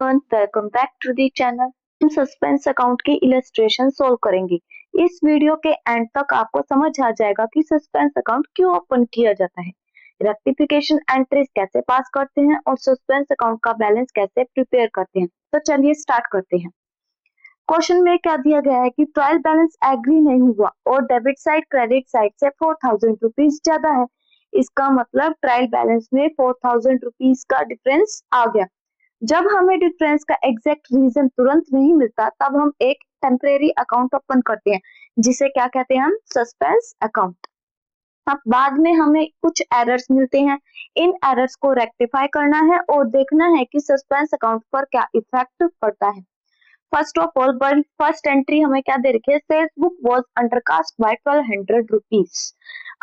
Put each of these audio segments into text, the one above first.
Welcome back to the channel. हम suspense account की illustration solve करेंगे। इस वीडियो के एंड तक आपको समझ आ जाएगा कि सस्पेंस अकाउंट क्यों ओपन किया जाता है, रेक्टिफिकेशन एंट्रीज कैसे पास करते हैं और सस्पेंस अकाउंट का बैलेंस कैसे प्रिपेयर करते हैं। तो चलिए स्टार्ट करते हैं। क्वेश्चन में क्या दिया गया है कि ट्रायल बैलेंस एग्री नहीं हुआ और डेबिट साइड क्रेडिट साइड से 4000 रुपीज ज्यादा है। इसका मतलब ट्रायल बैलेंस में 4000 रुपीज का डिफरेंस आ गया। जब हमें डिफरेंस का एग्जैक्ट रीजन तुरंत नहीं मिलता तब हम एक टेम्परेरी अकाउंट ओपन करते हैं, जिसे क्या कहते हैं हम, सस्पेंस अकाउंट। अब बाद में हमें कुछ एरर्स मिलते हैं, इन एरर्स को रेक्टिफाई करना है और देखना है कि सस्पेंस अकाउंट पर क्या इफेक्ट पड़ता है। First of all first entry हमें क्या दे रखी है, sales book was undercast by 1200 rupees.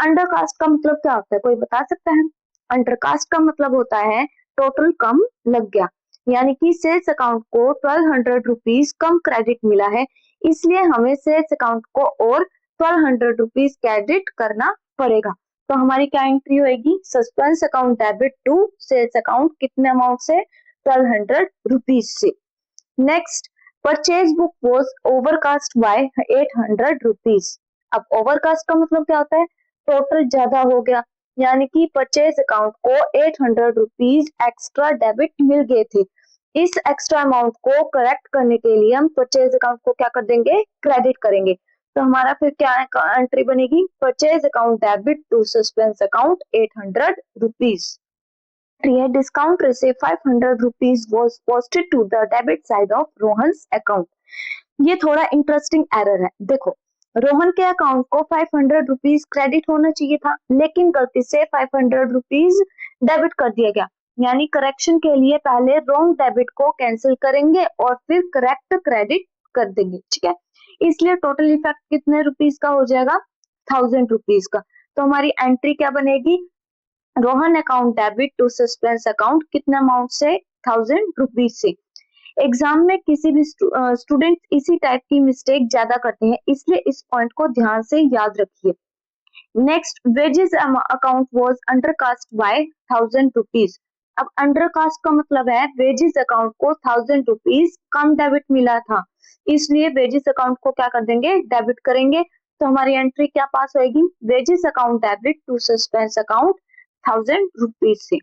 Undercast का मतलब क्या होता है, कोई बता सकता है? अंडरकास्ट का मतलब होता है टोटल कम लग गया, यानी कि सेल्स अकाउंट को 1200 रुपीज कम क्रेडिट मिला है, इसलिए हमें सेल्स अकाउंट को और 1200 रुपीज क्रेडिट करना पड़ेगा। तो हमारी क्या एंट्री होगी, suspense account debit to sales account कितने अमाउंट से, 1200 रुपीज से। Next, purchase book was overcast by 800 rupees. अब ओवरकास्ट का मतलब क्या होता है, टोटल ज्यादा हो गया, यानी कि परचेज अकाउंट को 800 रुपीज एक्स्ट्रा डेबिट मिल गए थे। इस एक्स्ट्रा अमाउंट को करेक्ट करने के लिए हम परचेज अकाउंट को क्या कर देंगे, क्रेडिट करेंगे। तो हमारा फिर क्या एंट्री बनेगी, purchase account debit to suspense account 800 rupees. Discount receipt 500 rupees was posted to the debit side of Rohan's account. ये थोड़ा इंटरेस्टिंग एरर है। देखो, रोहन के अकाउंट को 500 रुपीज क्रेडिट होना चाहिए था, लेकिन गलती से 500 रुपीज डेबिट कर दिया गया। यानी करेक्शन के लिए पहले रॉन्ग डेबिट को कैंसिल करेंगे और फिर करेक्ट क्रेडिट कर देंगे, ठीक है। इसलिए टोटल इफेक्ट कितने रुपीज का हो जाएगा, 1000 रुपीज का। तो हमारी एंट्री क्या बनेगी, Rohan account debit to suspense account कितने अमाउंट से, 1000 रुपीज से। एग्जाम में किसी भी स्टूडेंट इसी टाइप की मिस्टेक ज्यादा करते हैं, इसलिए इस पॉइंट को ध्यान से याद रखिए। Next, wages account was undercast bye 1000 rupees. अब अंडरकास्ट का मतलब है वेजेस अकाउंट को 1000 रुपीज कम डेबिट मिला था, इसलिए वेजेस अकाउंट को क्या कर देंगे, डेबिट करेंगे। तो हमारी एंट्री क्या पास होगी, wages account debit to suspense account 1000 rupees से।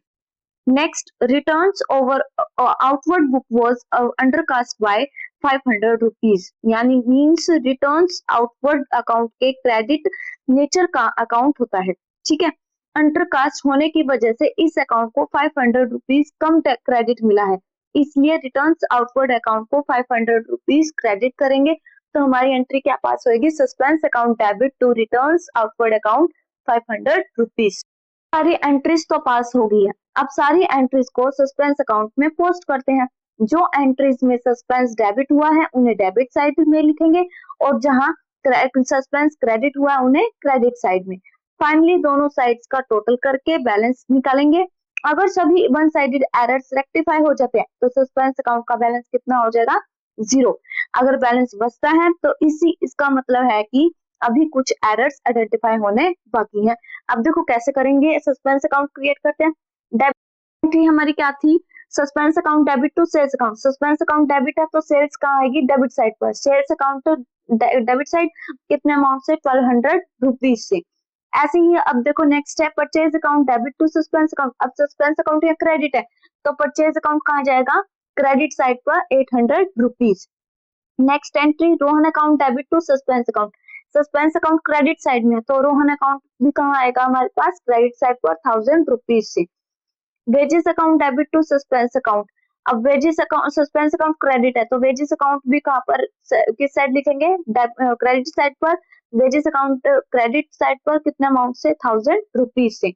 Next, returns over outward book was undercast by 500 rupees, यानी मीन्स रिटर्न्स आउटवर्ड अकाउंट के क्रेडिट नेचर का अकाउंट होता है, ठीक है। अंडरकास्ट होने की वजह से इस अकाउंट को 500 रुपीज कम क्रेडिट मिला है, इसलिए रिटर्न्स आउटवर्ड अकाउंट को 500 रुपीज क्रेडिट करेंगे। तो हमारी एंट्री क्या पास होगी, suspense account debit to returns outward account 500 rupees. सारी एंट्रीज तो पास हो गई है। अब सारी एंट्रीज को सस्पेंस अकाउंट में पोस्ट करते हैं। जो एंट्रीज में सस्पेंस डेबिट हुआ है उन्हें डेबिट साइड में लिखेंगे और जहां सस्पेंस क्रेडिट हुआ है उन्हें क्रेडिट साइड में। फाइनली दोनों साइड्स का टोटल करके बैलेंस निकालेंगे। अगर सभी वन साइडेड एरर्स रेक्टिफाई हो जाते हैं तो सस्पेंस अकाउंट का बैलेंस कितना हो जाएगा, 0। अगर बैलेंस बचता है तो इसका मतलब है कि अभी कुछ एरर्स आइडेंटिफाई होने बाकी हैं। अब देखो कैसे करेंगे, सस्पेंस अकाउंट क्रिएट करते हैं। डेबिट हमारी क्या थी, suspense account debit to sales account. Suspense account debit है तो सेल्स कहाँ आएगी, डेबिट साइड पर। सेल्स अकाउंट डेबिट साइड कितने अमाउंट से, 1200 रुपीज से। ऐसे ही अब देखो नेक्स्ट है purchase account debit to suspense account. अब सस्पेंस अकाउंट या क्रेडिट है तो परचेज अकाउंट कहाँ जाएगा, क्रेडिट साइड पर 800 rupees. Next entry, Rohan account debit to suspense account. Suspense account credit side में है तो रोहन अकाउंट भी कहाँ आएगा हमारे पास, क्रेडिट साइड पर 1000 रुपीज से। Wages account debit to suspense account. अब wages account, suspense account credit है तो वेजेस अकाउंट भी कहाँ पर, किस साइड लिखेंगे, क्रेडिट साइड पर। वेजेस अकाउंट क्रेडिट साइड पर कितना अमाउंट से, 1000 रुपीज से।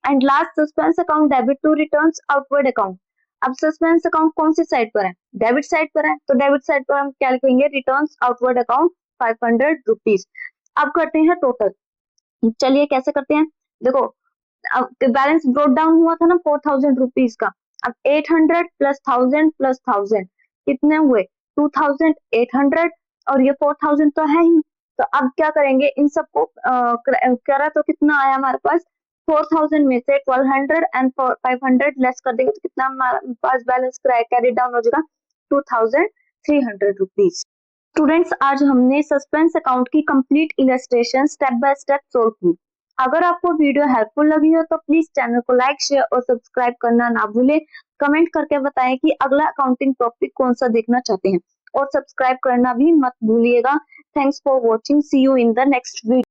And last, suspense account debit to returns outward account. अब सस्पेंस अकाउंट कौन सी साइड पर है, डेबिट साइड पर है तो डेबिट साइड पर हम क्या लिखेंगे, रिटर्न्स आउटवर्ड अकाउंट 500 रुपीज। अब करते हैं टोटल। चलिए कैसे करते हैं, देखो अब बैलेंस ब्रोट डाउन हुआ था ना 4000 रुपीज का। अब 800 प्लस 1000 प्लस 1000 कितने हुए, 2800, और ये 4000 तो है ही। तो अब क्या करेंगे, इन सबको करा तो कितना आया हमारे पास, 4000 में से 1200 एंड 500 लेस कर देंगे तो कितना हमारे पास बैलेंस कैरी डाउन हो जाएगा, ₹2300। स्टूडेंट्स, आज हमने सस्पेंस अकाउंट की complete illustration step by step solve की। अगर आपको वीडियो हेल्पफुल लगी हो तो प्लीज चैनल को लाइक, शेयर और सब्सक्राइब करना ना भूलें। कमेंट करके बताएं कि अगला अकाउंटिंग टॉपिक कौन सा देखना चाहते हैं और सब्सक्राइब करना भी मत भूलिएगा। Thanks for watching, see you in the next video.